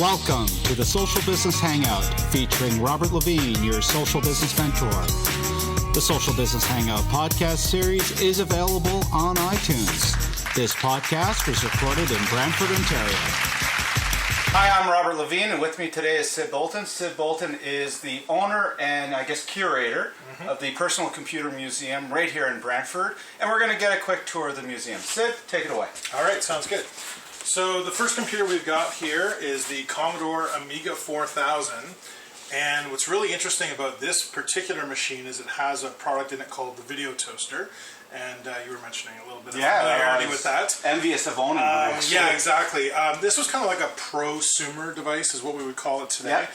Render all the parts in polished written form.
Welcome to the Social Business Hangout, featuring Robert Levine, your social business mentor. The Social Business Hangout podcast series is available on iTunes. This podcast was recorded in Brantford, Ontario. Hi, I'm Robert Levine, and with me today is Sid Bolton. Sid Bolton is the owner and, I guess, curator of the Personal Computer Museum right here in Brantford. And we're going to get a quick tour of the museum. Sid, take it away. All right, sounds good. So the first computer we've got here is the Commodore Amiga 4000. And what's really interesting about this particular machine is it has a product in it called the video toaster. And you were mentioning a little bit of familiarity with that. Envious of owning one. Yeah, exactly. This was kind of like a prosumer device is what we would call it today.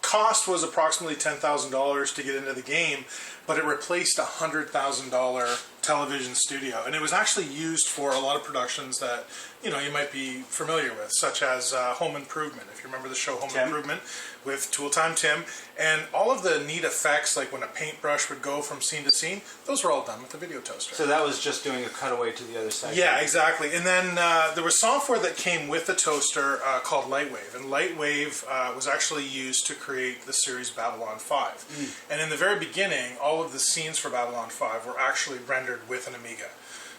Cost was approximately $10,000 to get into the game, but it replaced a $100,000 television studio. And it was actually used for a lot of productions that, you know, you might be familiar with, such as Home Improvement, if you remember the show Home Improvement with Tool Time Tim. And all of the neat effects, like when a paintbrush would go from scene to scene, those were all done with the video toaster. So that was just doing a cutaway to the other side. Yeah, exactly. And then there was software that came with the toaster called Lightwave. And Lightwave was actually used to create the series Babylon 5. And in the very beginning, all of the scenes for Babylon 5 were actually rendered with an Amiga.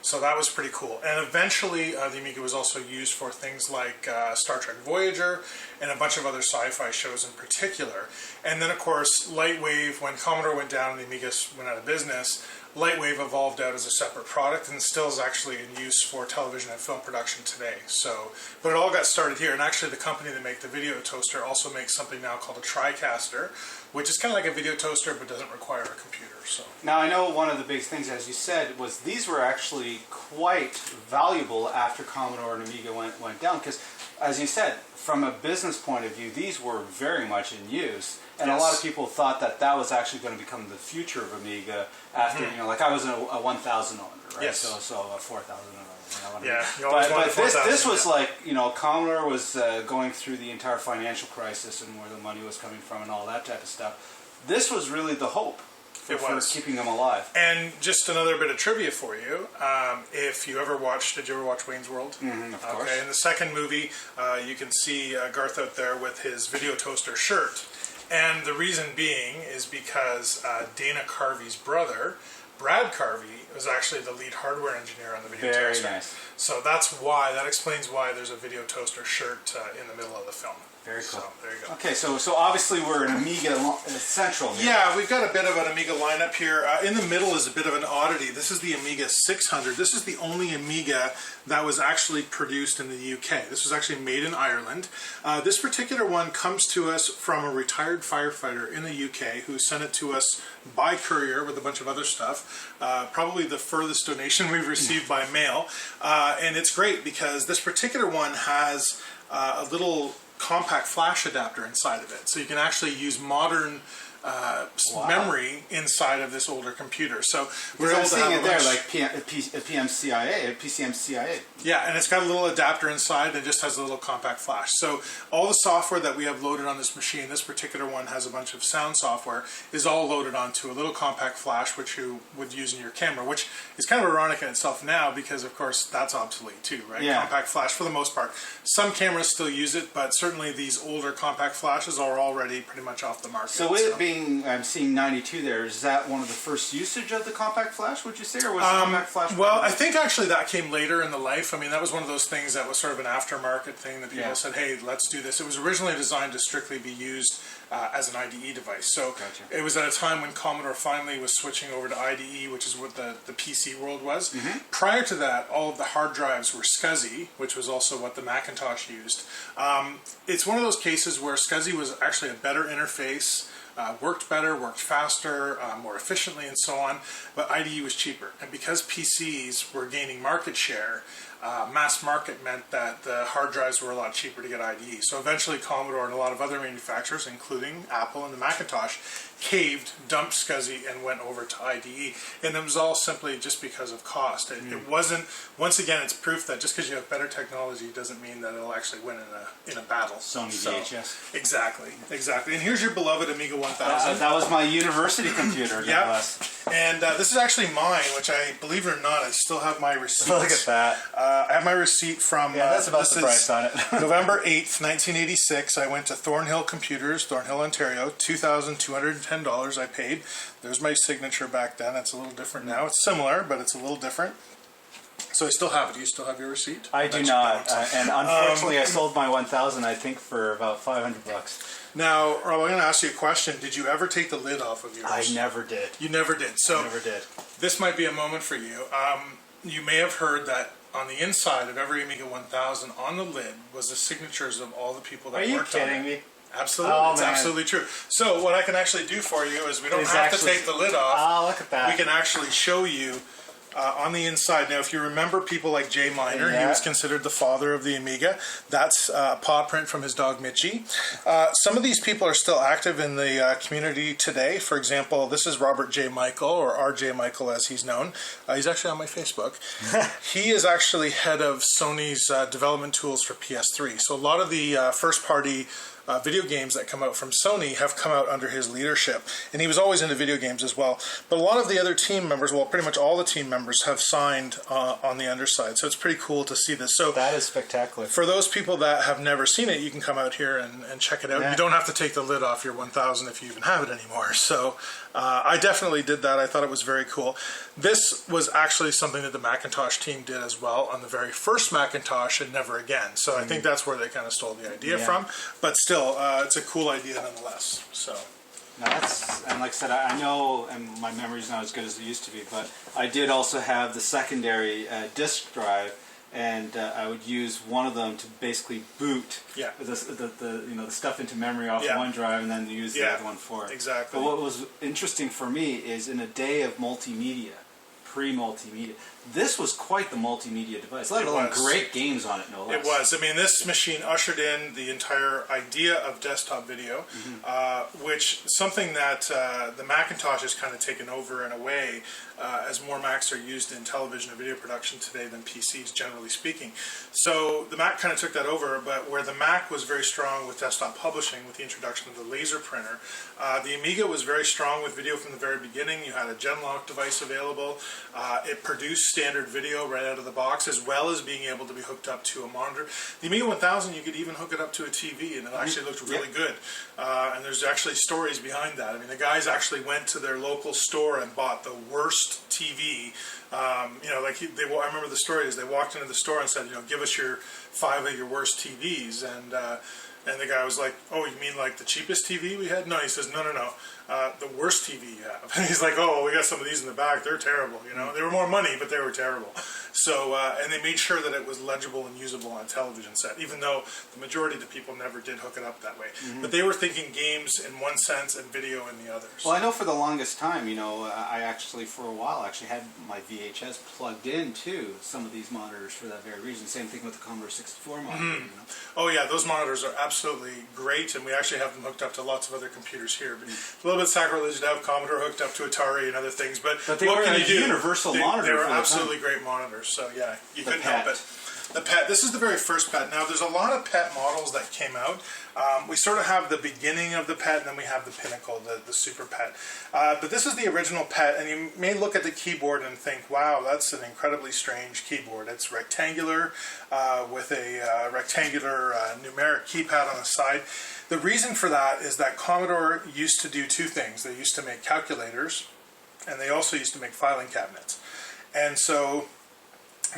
So that was pretty cool. And eventually the Amiga was also used for things like Star Trek Voyager and a bunch of other sci-fi shows in particular. And then of course Lightwave, when Commodore went down and the Amiga went out of business, Lightwave evolved out as a separate product and still is actually in use for television and film production today. So, but it all got started here, and actually the company that make the video toaster also makes something now called a TriCaster, which is kind of like a video toaster but doesn't require a computer. So now I know one of the big things, as you said, was these were actually quite valuable after Commodore and Amiga went down, because as you said, from a business point of view, these were very much in use. And a lot of people thought that that was actually going to become the future of Amiga after, you know, like I was a 1000 owner, right? Yes. So a 4000 owner. Yeah, but this was like, you know, Commodore was going through the entire financial crisis and where the money was coming from and all that type of stuff. This was really the hope for keeping them alive. And just another bit of trivia for you. If you ever watched, did you ever watch Wayne's World? Of course. Okay, in the second movie, you can see Garth out there with his video toaster shirt. And the reason being is because Dana Carvey's brother, Brad Carvey, was actually the lead hardware engineer on the video toaster. Very nice. So that explains why there's a video toaster shirt in the middle of the film. Very cool. So, there you go. Okay, so obviously we're an Amiga Central here. Yeah, we've got a bit of an Amiga lineup here. In the middle is a bit of an oddity. This is the Amiga 600. This is the only Amiga that was actually produced in the UK. This was actually made in Ireland. This particular one comes to us from a retired firefighter in the UK who sent it to us by courier with a bunch of other stuff. Probably the furthest donation we've received by mail. And it's great because this particular one has a little compact flash adapter inside of it, so you can actually use modern memory inside of this older computer. So we're able to have it there, like PCMCIA. Yeah, and it's got a little adapter inside and just has a little compact flash. So all the software that we have loaded on this machine, this particular one has a bunch of sound software, is all loaded onto a little compact flash, which you would use in your camera, which is kind of ironic in itself now because, of course, that's obsolete too, right? Yeah. Compact flash for the most part. Some cameras still use it, but certainly these older compact flashes are already pretty much off the market. So with it being, I'm seeing 92 there, is that one of the first usage of the compact flash, would you say, or was the compact flash? Well, I think actually that came later in the life. I mean, that was one of those things that was sort of an aftermarket thing that people said, hey, let's do this. It was originally designed to strictly be used as an IDE device. So it was at a time when Commodore finally was switching over to IDE, which is what the PC world was. Prior to that, all of the hard drives were SCSI, which was also what the Macintosh used. It's one of those cases where SCSI was actually a better interface, worked better, worked faster, more efficiently, and so on, but IDE was cheaper. And because PCs were gaining market share, mass market meant that the hard drives were a lot cheaper to get IDE. So eventually Commodore and a lot of other manufacturers, including Apple and the Macintosh, caved, dumped SCSI, and went over to IDE. And it was all simply just because of cost. It wasn't, once again, it's proof that just because you have better technology doesn't mean that it'll actually win in a battle. Sony VHS. Exactly. And here's your beloved Amiga 1000. That was my university computer. And this is actually mine, which I, believe it or not, I still have my receipts. Look at that. I have my receipt from... that's about the this price is on it. November 8th, 1986. I went to Thornhill Computers, Thornhill, Ontario. $2,210 I paid. There's my signature back then. It's a little different now. It's similar, but it's a little different. So I still have it. Do you still have your receipt? I do not. And unfortunately, I sold my 1,000, I think, for about $500. Now, Rob, I'm going to ask you a question. Did you ever take the lid off of yours? I never did. You never did. So I never did. This might be a moment for you. You may have heard that on the inside of every Amiga 1000 on the lid was the signatures of all the people that worked on it. Are you kidding me? Absolutely. Oh, it's man. absolutely true. So what I can actually do for you is we don't have to take the lid off. Oh, look at that. We can actually show you on the inside. Now, if you remember people like Jay Miner, he was considered the father of the Amiga. That's a paw print from his dog Mitchie. Some of these people are still active in the community today. For example, this is Robert J. Michael, or R.J. Michael as he's known. He's actually on my Facebook. He is actually head of Sony's development tools for PS3. So a lot of the first-party video games that come out from Sony have come out under his leadership. And he was always into video games as well. But a lot of the other team members, well, pretty much all the team members have signed on the underside. So it's pretty cool to see this. So that is spectacular. For those people that have never seen it, you can come out here and check it out. Yeah. You don't have to take the lid off your 1000 if you even have it anymore. So I definitely did that. I thought it was very cool. This was actually something that the Macintosh team did as well on the very first Macintosh and never again. So I think that's where they kind of stole the idea from. But still, it's a cool idea nonetheless. So. No, and like I said, I know, and my memory's not as good as it used to be, but I did also have the secondary disk drive, and I would use one of them to basically boot the stuff into memory off one drive, and then use the other one for it. Exactly. But what was interesting for me is in a day of multimedia, pre-multimedia, this was quite the multimedia device. Let alone great games on it, no less. It was. I mean, this machine ushered in the entire idea of desktop video, which something that the Macintosh has kind of taken over in a way, as more Macs are used in television and video production today than PCs, generally speaking. So the Mac kind of took that over, but where the Mac was very strong with desktop publishing, with the introduction of the laser printer, the Amiga was very strong with video from the very beginning. You had a Genlock device available. It produced standard video right out of the box, as well as being able to be hooked up to a monitor. The Amiga 1000, you could even hook it up to a TV, and it actually looked really good. And there's actually stories behind that. I mean, the guys actually went to their local store and bought the worst TV. I remember the story is they walked into the store and said, give us your 5 of your worst TVs, and the guy was like, oh, you mean like the cheapest TV we had? No, he says, no, the worst TV you have. And he's like, oh, we got some of these in the back. They're terrible, They were more money, but they were terrible. So, and they made sure that it was legible and usable on a television set, even though the majority of the people never did hook it up that way. But they were thinking games in one sense and video in the others. Well, I know for the longest time, I actually, for a while, had my VHS plugged into some of these monitors for that very reason. Same thing with the Commodore 64 monitor. Oh, yeah, those monitors are absolutely great, and we actually have them hooked up to lots of other computers here. But a little bit sacrilege to have Commodore hooked up to Atari and other things, but they were a universal monitor. They were absolutely great monitors. So yeah, you couldn't help it. The PET. This is the very first PET. Now there's a lot of PET models that came out. We sort of have the beginning of the PET, and then we have the pinnacle, the super PET. But this is the original PET, and you may look at the keyboard and think, wow, that's an incredibly strange keyboard. It's rectangular with a rectangular numeric keypad on the side. The reason for that is that Commodore used to do two things. They used to make calculators, and they also used to make filing cabinets. And so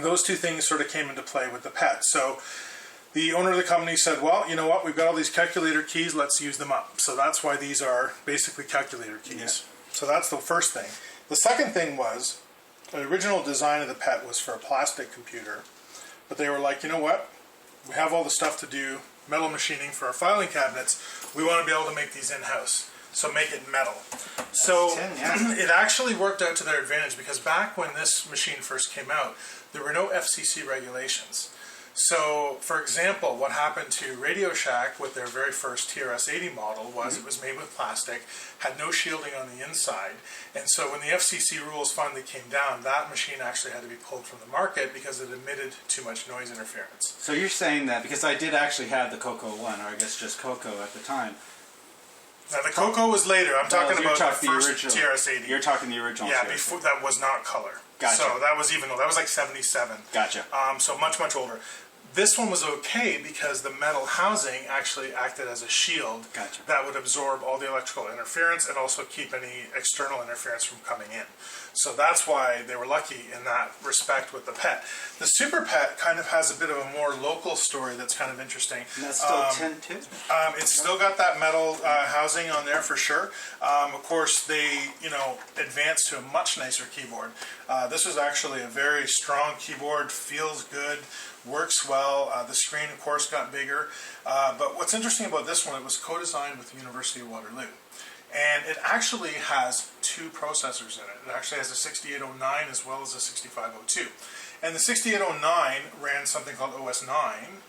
those two things sort of came into play with the PET. So the owner of the company said, well, you know what, we've got all these calculator keys, let's use them up. So that's why these are basically calculator keys. Yeah. So that's the first thing. The second thing was, the original design of the PET was for a plastic computer. But they were like, you know what, we have all the stuff to do metal machining for our filing cabinets. We want to be able to make these in-house. So make it metal. So it actually worked out to their advantage, because back when this machine first came out, there were no FCC regulations. So, for example, what happened to Radio Shack with their very first TRS-80 model was it was made with plastic, had no shielding on the inside, and so when the FCC rules finally came down, that machine actually had to be pulled from the market because it emitted too much noise interference. So you're saying that, because I did actually have the Coco 1, or I guess just Coco at the time. Now the Coco was later. I'm talking about the first TRS-80. You're talking the original. Yeah, before that was not color. Gotcha. So that was like 77. Gotcha. So much older. This one was okay because the metal housing actually acted as a shield Gotcha. that would absorb all the electrical interference and also keep any external interference from coming in. So that's why they were lucky in that respect with the PET. The Super PET kind of has a bit of a more local story that's kind of interesting. And that's still tin too? It's still got that metal housing on there for sure. Of course, they advanced to a much nicer keyboard. This was actually a very strong keyboard, feels good, works well. The screen, of course, got bigger. But what's interesting about this one, it was co-designed with the University of Waterloo. And it actually has two processors in it. It actually has a 6809 as well as a 6502. And the 6809 ran something called OS 9,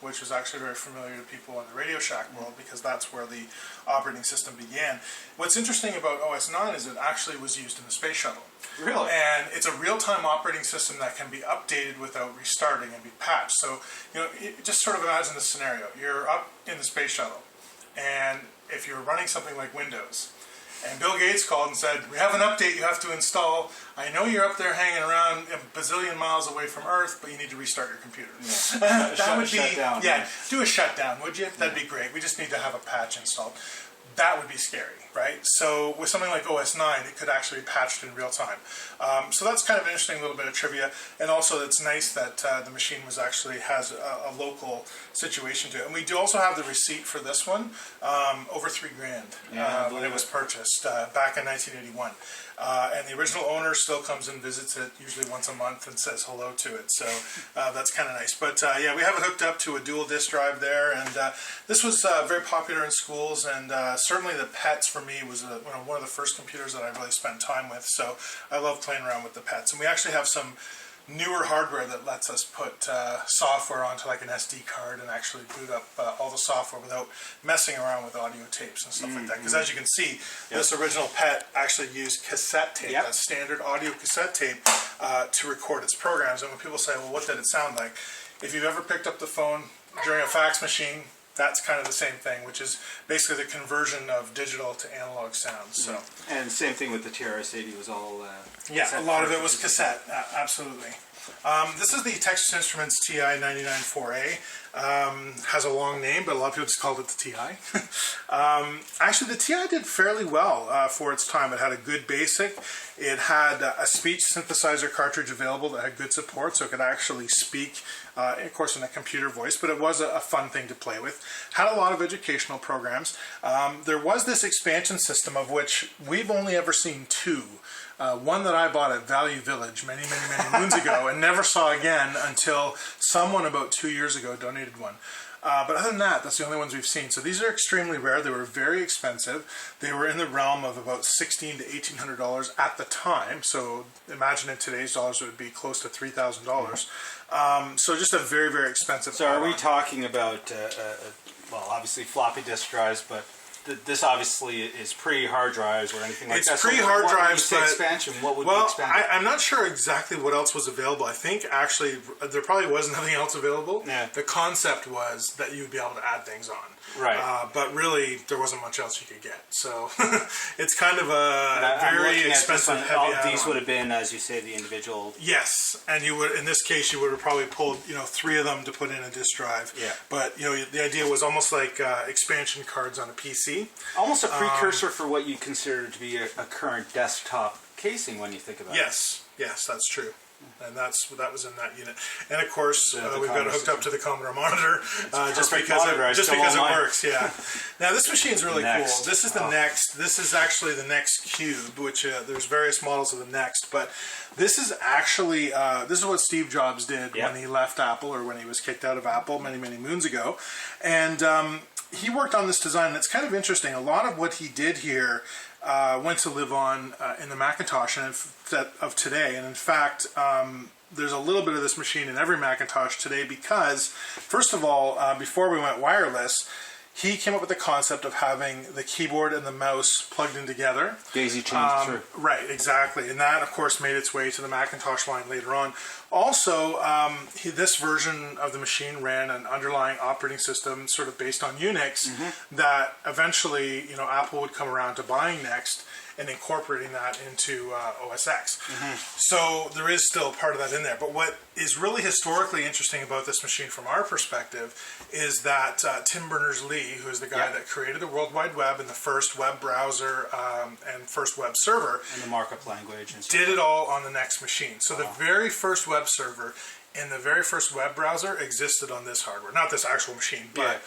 which was actually very familiar to people in the Radio Shack world because that's where the operating system began. What's interesting about OS 9 is it actually was used in the Space Shuttle. Really? And it's a real-time operating system that can be updated without restarting and be patched. So, just sort of imagine this scenario. You're up in the Space Shuttle, and if you're running something like Windows, and Bill Gates called and said, we have an update you have to install. I know you're up there hanging around a bazillion miles away from Earth, but you need to restart your computer. Yeah. That would be, shutdown. do a shutdown, would you? That'd be great. We just need to have a patch installed. That would be scary, right? So with something like OS 9, it could actually be patched in real time. So that's kind of an interesting little bit of trivia. And also it's nice that the machine has a local situation to it. And we do also have the receipt for this one, over $3,000 when it was purchased back in 1981. And the original owner still comes and visits it usually once a month and says hello to it. So that's kind of nice. But we have it hooked up to a dual disk drive there. And this was very popular in schools. And certainly the PETs for me was one of the first computers that I really spent time with. So I love playing around with the PETs. And we actually have some newer hardware that lets us put software onto like an SD card and actually boot up all the software without messing around with audio tapes and stuff like that. Because as you can see, this original PET actually used cassette tape, that standard audio cassette tape, to record its programs. And when people say, well, what did it sound like? If you've ever picked up the phone during a fax machine, that's kind of the same thing, which is basically the conversion of digital to analog sounds. So, and same thing with the TRS-80 was all a lot of it was cassette, absolutely. This is the Texas Instruments TI-99-4A. Has a long name, but a lot of people just called it the TI. Actually, the TI did fairly well for its time. It had a good BASIC. It had a speech synthesizer cartridge available that had good support, so it could actually speak, of course, in a computer voice, but it was a fun thing to play with. Had a lot of educational programs. There was this expansion system of which we've only ever seen two. One that I bought at Value Village many moons ago and never saw again until someone about 2 years ago donated one. But other than that, that's the only ones we've seen. So these are extremely rare. They were very expensive. They were in the realm of about $1,600 to $1,800 at the time. So imagine in today's dollars it would be close to $3,000. So just a very expensive. So are we talking about, well, obviously floppy disk drives, but this obviously is pre-hard drives or anything like that. It's pre-hard drives, but expansion. What would be expanded? I'm not sure exactly what else was available. I think actually there probably was nothing else available. Yeah. The concept was that you would be able to add things on. Right. But really, there wasn't much else you could get. So it's kind of a very expensive, heavy add-on. These would have been, as you say, the individual. Yes, and you would, in this case, you would have probably pulled, 3 of them to put in a disk drive. Yeah. But the idea was almost like expansion cards on a PC. Almost a precursor for what you consider to be a current desktop casing when you think about it. Yes, that's true. And that was in that unit. And of course, we've got it hooked up to the Commodore monitor just because it works. Yeah. Now this machine's really cool. This is the Next. This is actually the Next Cube, which there's various models of the Next, but this is actually this is what Steve Jobs did when he left Apple, or when he was kicked out of Apple many moons ago, and he worked on this design. And it's kind of interesting. A lot of what he did here went to live on in the Macintosh of today. And in fact, there's a little bit of this machine in every Macintosh today because, first of all, before we went wireless, he came up with the concept of having the keyboard and the mouse plugged in together. Daisy chained through. Right, exactly. And that, of course, made its way to the Macintosh line later on. Also, this version of the machine ran an underlying operating system sort of based on Unix that eventually, Apple would come around to buying Next. and incorporating that into OS X. So there is still part of that in there. But what is really historically interesting about this machine from our perspective is that Tim Berners-Lee, who is the guy that created the World Wide Web and the first web browser and first web server, And the markup language and stuff. did it all on the NeXT machine. So the very first web server and the very first web browser existed on this hardware. Not this actual machine, but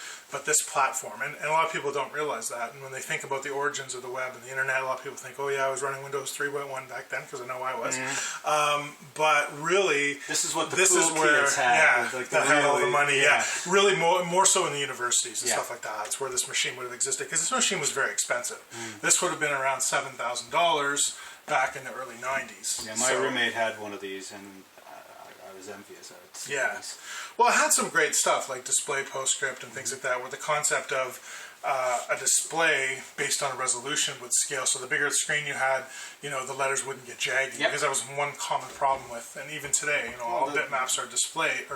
this platform. And a lot of people don't realize that. And when they think about the origins of the web and the internet, a lot of people think, oh yeah, I was running Windows 3.1 back then, because I know I was. But really, This is what the this cool is where, kids had. Like that had all the really- money. yeah. Really more so in the universities and Yeah. stuff like that. That's where this machine would have existed, because this machine was very expensive. This would have been around $7,000 back in the early 90s. Yeah, my roommate had one of these, and I was envious of it. Yeah. Well, it had some great stuff like display PostScript and things like that, where the concept of a display based on a resolution would scale. So the bigger the screen you had, the letters wouldn't get jagged, because that was one common problem with. And even today, all bitmaps are displays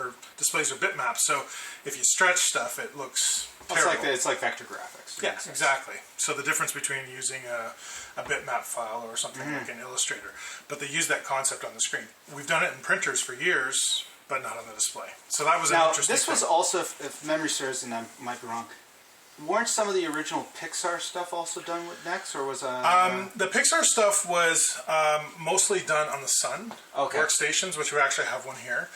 are bitmaps. So if you stretch stuff, it looks terrible. It's like vector graphics. Yeah, exactly. So the difference between using a bitmap file or something like an Illustrator, but they use that concept on the screen. We've done it in printers for years, but not on the display. So that was an interesting this was thing. also, if memory serves, and I might be wrong, weren't some of the original Pixar stuff also done with NeXT, or was the Pixar stuff was mostly done on the Sun workstations, which we actually have one here.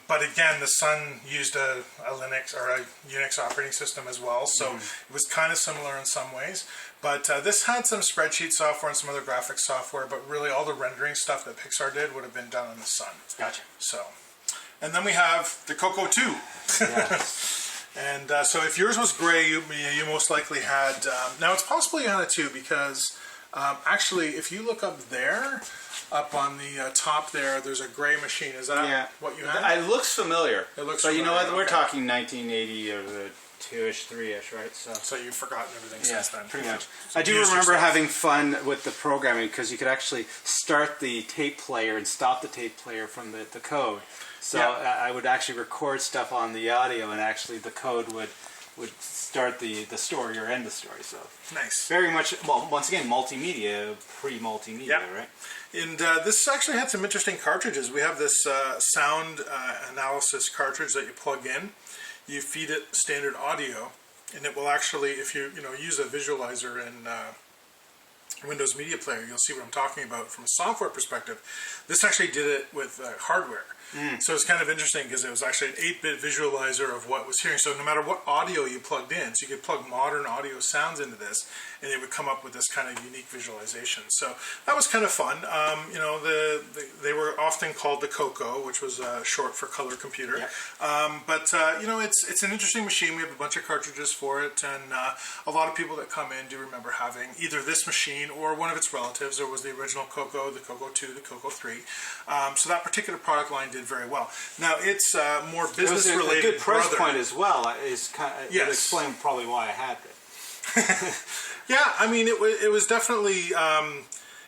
But again, the Sun used a Linux or a Unix operating system as well, so it was kind of similar in some ways. But this had some spreadsheet software and some other graphics software, but really all the rendering stuff that Pixar did would have been done on the Sun. Gotcha. So, and then we have the Coco 2. Yes. And so if yours was gray, you most likely had... now, it's possible you had it too, because actually, if you look up there, up on the top there, there's a gray machine. Is that what you had? It looks familiar. It looks But you know familiar, what? We're okay. talking 1980 or the 2-ish, 3-ish, right? So you've forgotten everything since then. Pretty much. So I do use remember yourself. having fun with the programming, because you could actually start the tape player and stop the tape player from the code. So I would actually record stuff on the audio, and actually the code would start the story or end the story. So Nice. very much, well, once again, multimedia, pre-multimedia, right? And this actually had some interesting cartridges. We have this sound analysis cartridge that you plug in. You feed it standard audio, and it will actually, if you use a visualizer in Windows Media Player, you'll see what I'm talking about from a software perspective. This actually did it with hardware. So it's kind of interesting, because it was actually an 8-bit visualizer of what was hearing. So no matter what audio you plugged in, so you could plug modern audio sounds into this, and it would come up with this kind of unique visualization. So that was kind of fun. They were often called the Coco, which was short for color computer. But it's an interesting machine. We have a bunch of cartridges for it, and a lot of people that come in do remember having either this machine or one of its relatives. There was the original Coco, the Coco 2, the Coco 3. So that particular product line did very well. Now it's more business related. It was a good price point as well. Is kind of, Yes. would explain probably why I had it. Yeah, I mean, it was definitely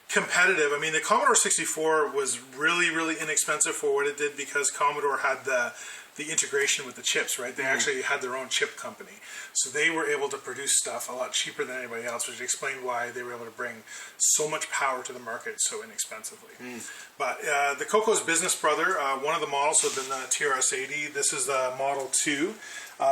competitive. I mean, the Commodore 64 was really, really inexpensive for what it did, because Commodore had the integration with the chips, right? They actually had their own chip company. So they were able to produce stuff a lot cheaper than anybody else, which explained why they were able to bring so much power to the market so inexpensively. But the Coco's business brother, one of the models would have been the TRS-80. This is the Model 2.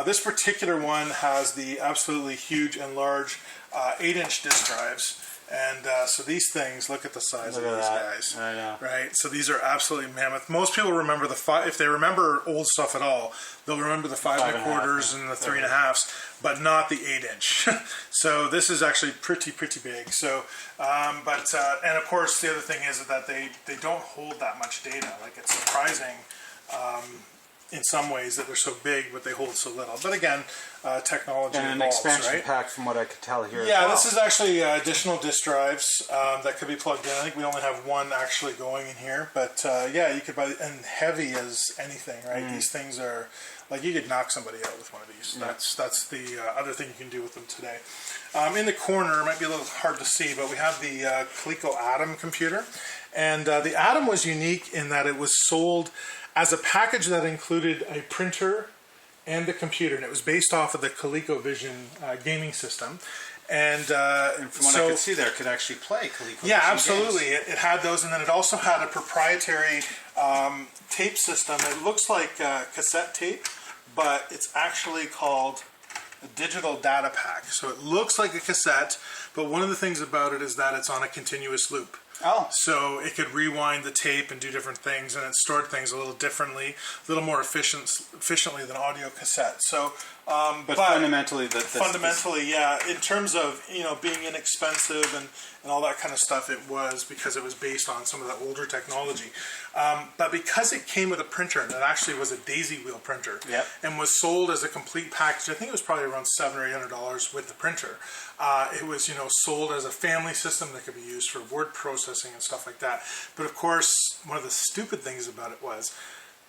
This particular one has the absolutely huge and large 8-inch disk drives. And so these things, look at the size of these guys. I know. Right? So these are absolutely mammoth. Most people remember if they remember old stuff at all, they'll remember the 5 1/4s and the 3 1/2s, but not the 8-inch. So this is actually pretty big. So, and of course the other thing is that they don't hold that much data. Like, it's surprising in some ways that they're so big, but they hold so little. But again, technology And an evolves, expansion right? pack, from what I could tell here. Yeah, as well. this is actually additional disk drives that could be plugged in. I think we only have one actually going in here, but yeah, you could buy, and heavy as anything, right? These things are, like, you could knock somebody out with one of these. That's the other thing you can do with them today. In the corner, it might be a little hard to see, but we have the Coleco Atom computer. And the Atom was unique in that it was sold as a package that included a printer and the computer, and it was based off of the ColecoVision gaming system. And From what I could see there, it could actually play ColecoVision yeah, absolutely. games. It had those, and then it also had a proprietary tape system. It looks like cassette tape, but it's actually called a digital data pack. So it looks like a cassette, but one of the things about it is that it's on a continuous loop. Oh. So it could rewind the tape and do different things, and it stored things a little differently, a little more efficiently than audio cassette. So, but fundamentally, yeah, in terms of being inexpensive and all that kind of stuff, it was because it was based on some of the older technology. But because it came with a printer, and it actually was a daisy wheel printer, yep, and was sold as a complete package, I think it was probably around $700 or $800 with the printer. It was sold as a family system that could be used for word processing and stuff like that. But of course, one of the stupid things about it was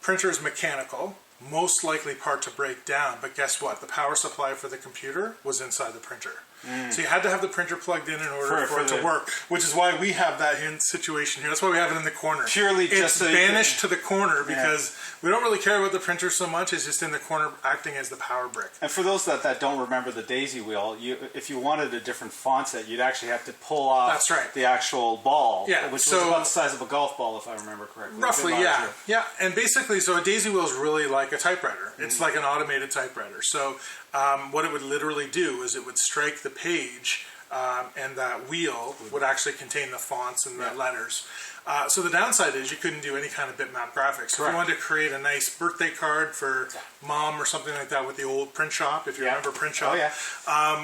printer is mechanical, most likely part to break down, but guess what? The power supply for the computer was inside the printer. So you had to have the printer plugged in order for it to work, which is why we have that situation here. That's why we have it in the corner. Purely just it's banished to the corner because we don't really care about the printer so much. It's just in the corner acting as the power brick. And for those that don't remember the daisy wheel, if you wanted a different font set, you'd actually have to pull off the actual ball, which was about the size of a golf ball, if I remember correctly. Roughly, yeah. And basically, so a daisy wheel is really like a typewriter. It's like an automated typewriter. So what it would literally do is it would strike the page, and that wheel would actually contain the fonts and the letters. So the downside is you couldn't do any kind of bitmap graphics. So if you wanted to create a nice birthday card for mom or something like that with the old print shop, if you remember print shop,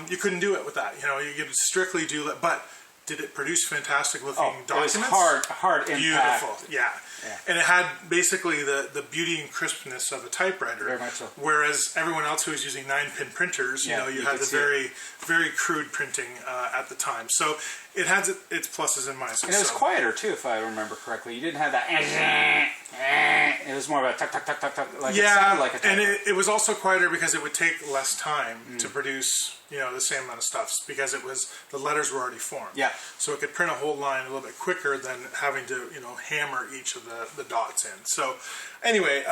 you couldn't do it with that. You could strictly do that. But did it produce fantastic looking documents? It was hard impact. Beautiful, yeah. And it had basically the beauty and crispness of a typewriter. Very much so. Whereas everyone else who was using 9-pin printers, you had the very, very crude printing at the time. So it has its pluses and minuses. And it was quieter too, if I remember correctly. You didn't have that. It was more of a tuck, tuck, tuck, tuck, tuck. Like it sounded like a typewriter. And it was also quieter because it would take less time to produce the same amount of stuff because the letters were already formed. Yeah. So it could print a whole line a little bit quicker than having to hammer each of the dots in. So anyway,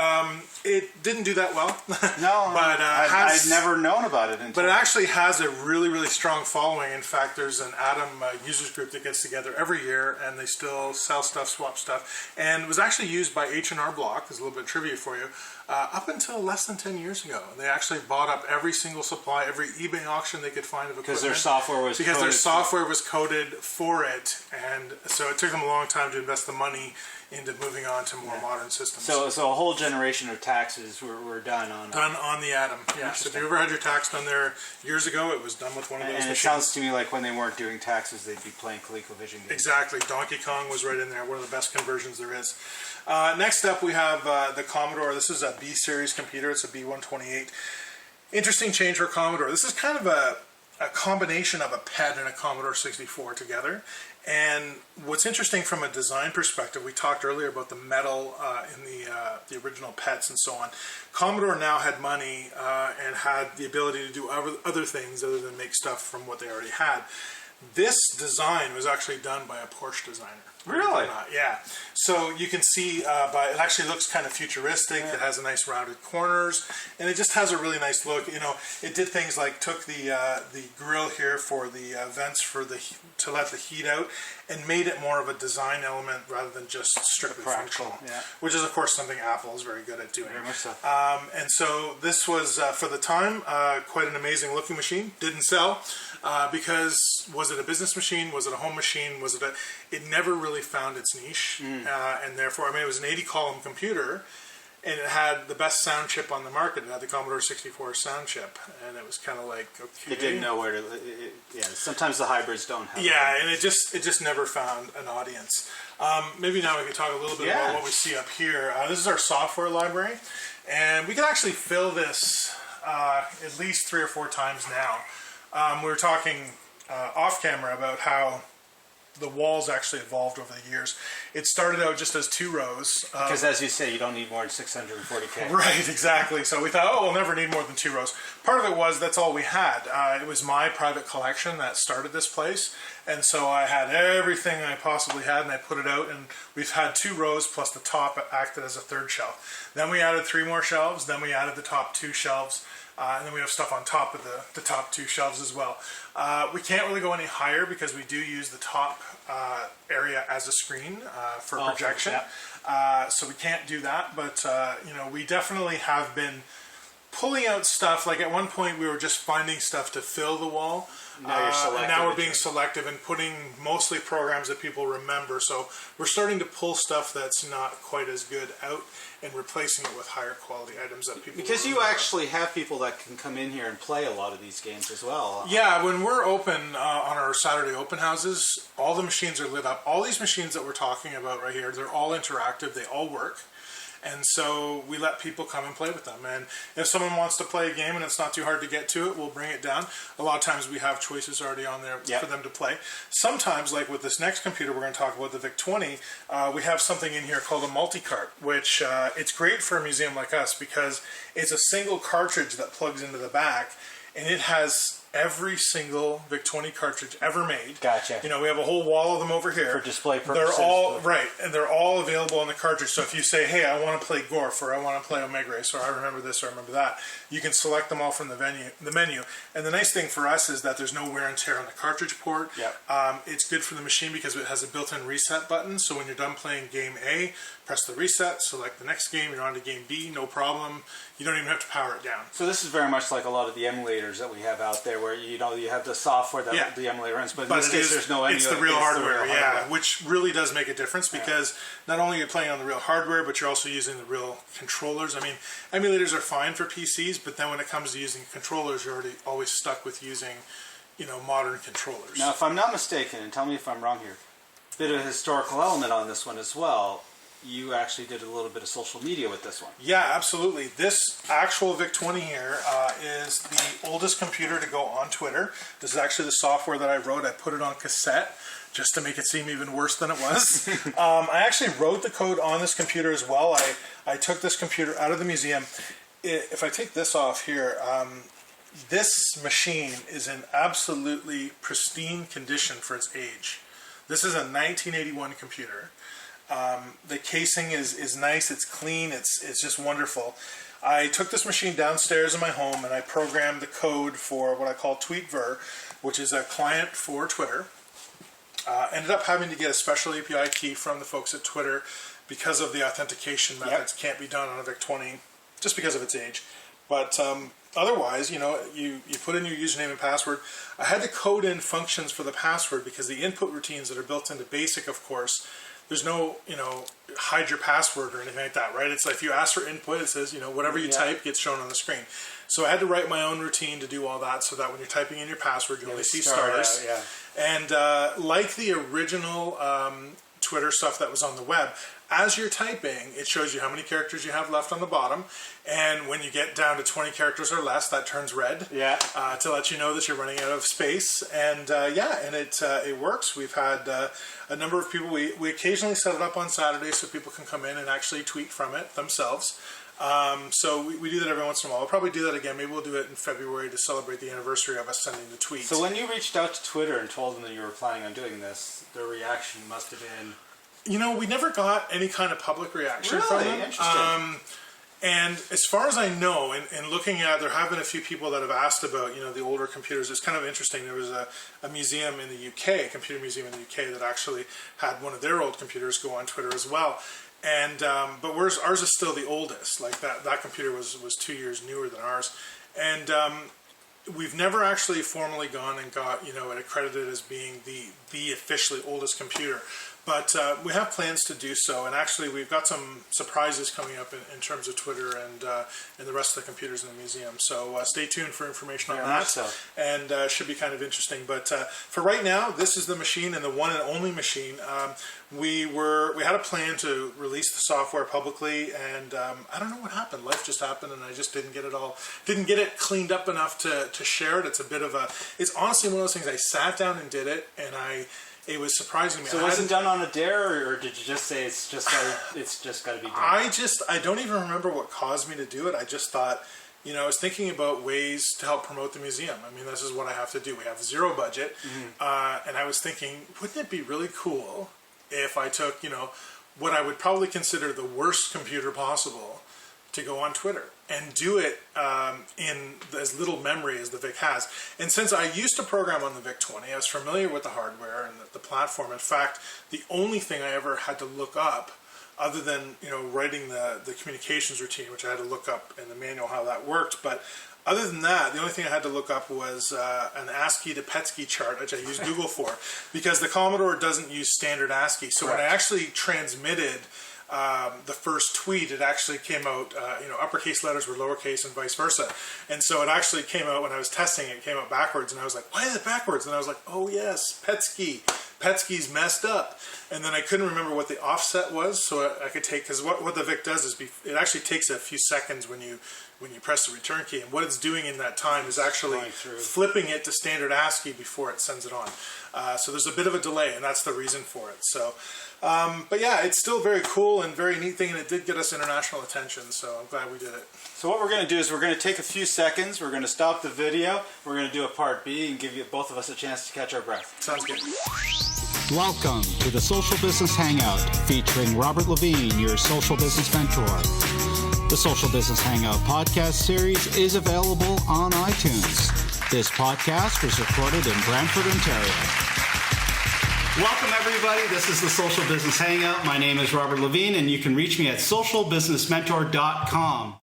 it didn't do that well. No, but I'd never known about it. But it actually has a really, really strong following. In fact, there's an Atom users group that gets together every year, and they still sell stuff, swap stuff, and it was actually used by H&R Block. There's a little bit of trivia for you. Up until less than 10 years ago, they actually bought up every single supply, every eBay auction they could find of equipment. Because their software was coded for it, and so it took them a long time to invest the money into moving on to more modern systems. So a whole generation of taxes were done on the Atom. Yeah. So if you ever had your tax done there years ago, it was done with one of those machines. And it sounds to me like when they weren't doing taxes, they'd be playing ColecoVision games. Exactly. Donkey Kong was right in there. One of the best conversions there is. Next up, we have the Commodore. This is a B-series computer. It's a B128. Interesting change for Commodore. This is kind of a combination of a PET and a Commodore 64 together. And what's interesting from a design perspective, we talked earlier about the metal in the original PETs and so on. Commodore now had money and had the ability to do other things other than make stuff from what they already had. This design was actually done by a Porsche designer. Really? Yeah. So you can see it actually looks kind of futuristic. It has a nice rounded corners, and it just has a really nice look. It did things like took the grill here for the vents to let the heat out, and made it more of a design element rather than just strictly functional. Yeah. Which is of course something Apple is very good at doing. Very much so. And so this was for the time quite an amazing looking machine. Didn't sell. Because was it a business machine? Was it a home machine? It never really found its niche, and therefore, it was an 80-column computer, and it had the best sound chip on the market. It had the Commodore 64 sound chip, and it was kind of like, okay. It didn't know where to. Sometimes the hybrids don't have. Yeah, and it just never found an audience. Maybe now we can talk a little bit about what we see up here. This is our software library, and we can actually fill this at least 3 or 4 times now. We were talking off camera about how the walls actually evolved over the years. It started out just as 2 rows. Because as you say, you don't need more than 640K. Right, exactly. So we thought, we'll never need more than 2 rows. Part of it was that's all we had. It was my private collection that started this place. And so I had everything I possibly had, and I put it out. And we've had 2 rows plus the top acted as a 3rd shelf. Then we added 3 more shelves. Then we added the top 2 shelves. And then we have stuff on top of the top two shelves as well. We can't really go any higher because we do use the top area as a screen for projection. So we can't do that, but we definitely have been pulling out stuff. Like at one point we were just finding stuff to fill the wall. Now you're selective. And now we're being selective and putting mostly programs that people remember. So we're starting to pull stuff that's not quite as good out and replacing it with higher quality items that people Because you remember. actually have people that can come in here and play a lot of these games as well. Yeah, when we're open on our Saturday open houses, all the machines are lit up. All these machines that we're talking about right here, they're all interactive. They all work. And so we let people come and play with them. And if someone wants to play a game and it's not too hard to get to it, we'll bring it down. A lot of times we have choices already on there for them to play. Sometimes, like with this next computer we're going to talk about, the VIC-20, we have something in here called a multi-cart, which it's great for a museum like us because it's a single cartridge that plugs into the back, and it has every single VIC-20 cartridge ever made. Gotcha. We have a whole wall of them over here. For display purposes. They're all, right, and they're all available on the cartridge. So if you say, hey, I want to play Gorf, or I want to play Omega Race, or I remember this, or I remember that, you can select them all from the menu. And the nice thing for us is that there's no wear and tear on the cartridge port. It's good for the machine because it has a built-in reset button. So when you're done playing game A, press the reset, select the next game, you're on to game B, no problem. You don't even have to power it down. So this is very much like a lot of the emulators that we have out there, where you have the software that the emulator runs, but in this case there's no emulator. It's the real hardware, which really does make a difference because not only are you playing on the real hardware, but you're also using the real controllers. I mean, emulators are fine for PCs, but then when it comes to using controllers, you're already always stuck with using, modern controllers. Now, if I'm not mistaken, and tell me if I'm wrong here, a bit of a historical element on this one as well. You actually did a little bit of social media with this one. Yeah, absolutely. This actual VIC-20 here is the oldest computer to go on Twitter. This is actually the software that I wrote. I put it on cassette just to make it seem even worse than it was. I actually wrote the code on this computer as well. I took this computer out of the museum. If I take this off here, this machine is in absolutely pristine condition for its age. This is a 1981 computer. The casing is nice, it's clean, it's just wonderful. I took this machine downstairs in my home and I programmed the code for what I call TweetVer, which is a client for Twitter. Ended up having to get a special API key from the folks at Twitter because of the authentication methods can't be done on a VIC-20 just because of its age. But otherwise, you put in your username and password. I had to code in functions for the password because the input routines that are built into BASIC, of course, there's no, hide your password or anything like that, right? It's like if you ask for input, it says, whatever you type gets shown on the screen. So I had to write my own routine to do all that so that when you're typing in your password, you only see stars. And like the original Twitter stuff that was on the web, as you're typing, it shows you how many characters you have left on the bottom. And when you get down to 20 characters or less, that turns red to let you know that you're running out of space. And it works. We've had a number of people. We occasionally set it up on Saturdays so people can come in and actually tweet from it themselves. So we do that every once in a while. We'll probably do that again. Maybe we'll do it in February to celebrate the anniversary of us sending the tweets. So when you reached out to Twitter and told them that you were planning on doing this, their reaction must have been... we never got any kind of public reaction from them. Interesting. And as far as I know, and looking at, there have been a few people that have asked about, the older computers. It's kind of interesting. There was a museum in the UK, a computer museum in the UK, that actually had one of their old computers go on Twitter as well. And but ours is still the oldest. Like that computer was 2 years newer than ours. And we've never actually formally gone and got it accredited as being the officially oldest computer. But we have plans to do so, and actually we've got some surprises coming up in terms of Twitter and the rest of the computers in the museum. So stay tuned for information on that, and should be kind of interesting. But for right now, this is the machine, and the one and only machine. We had a plan to release the software publicly, and I don't know what happened. Life just happened, and I just didn't get it cleaned up enough to share it. It's honestly one of those things. I sat down and did it, and it was surprising me. So it wasn't done on a dare, or did you just say it's just got to be done? I don't even remember what caused me to do it. I just thought, I was thinking about ways to help promote the museum. I mean, this is what I have to do. We have zero budget, and I was thinking, wouldn't it be really cool if I took, what I would probably consider the worst computer possible, to go on Twitter and do it in as little memory as the VIC has. And since I used to program on the VIC-20, I was familiar with the hardware and the platform. In fact, the only thing I ever had to look up, other than writing the communications routine, which I had to look up in the manual how that worked, but other than that, the only thing I had to look up was an ASCII to PETSCII chart, which I used Google for, because the Commodore doesn't use standard ASCII. So when I actually transmitted the first tweet, it actually came out, uppercase letters were lowercase and vice versa. And so it actually came out when I was testing it came out backwards, and I was like, why is it backwards? And I was like, oh yes, PETSCII. PETSCII's messed up. And then I couldn't remember what the offset was, so I could take, because what the VIC does is it actually takes a few seconds when you press the return key, and what it's doing in that time is actually flipping it to standard ASCII before it sends it on. So there's a bit of a delay, and that's the reason for it. So, but yeah, it's still very cool and very neat thing, and it did get us international attention, so I'm glad we did it. So what we're going to do is we're going to take a few seconds, we're going to stop the video, we're going to do a part B and give both of us a chance to catch our breath. Sounds good. Welcome to the Social Business Hangout, featuring Robert Levine, your social business mentor. The Social Business Hangout podcast series is available on iTunes. This podcast was recorded in Brantford, Ontario. Welcome everybody, this is the Social Business Hangout. My name is Robert Levine, and you can reach me at socialbusinessmentor.com.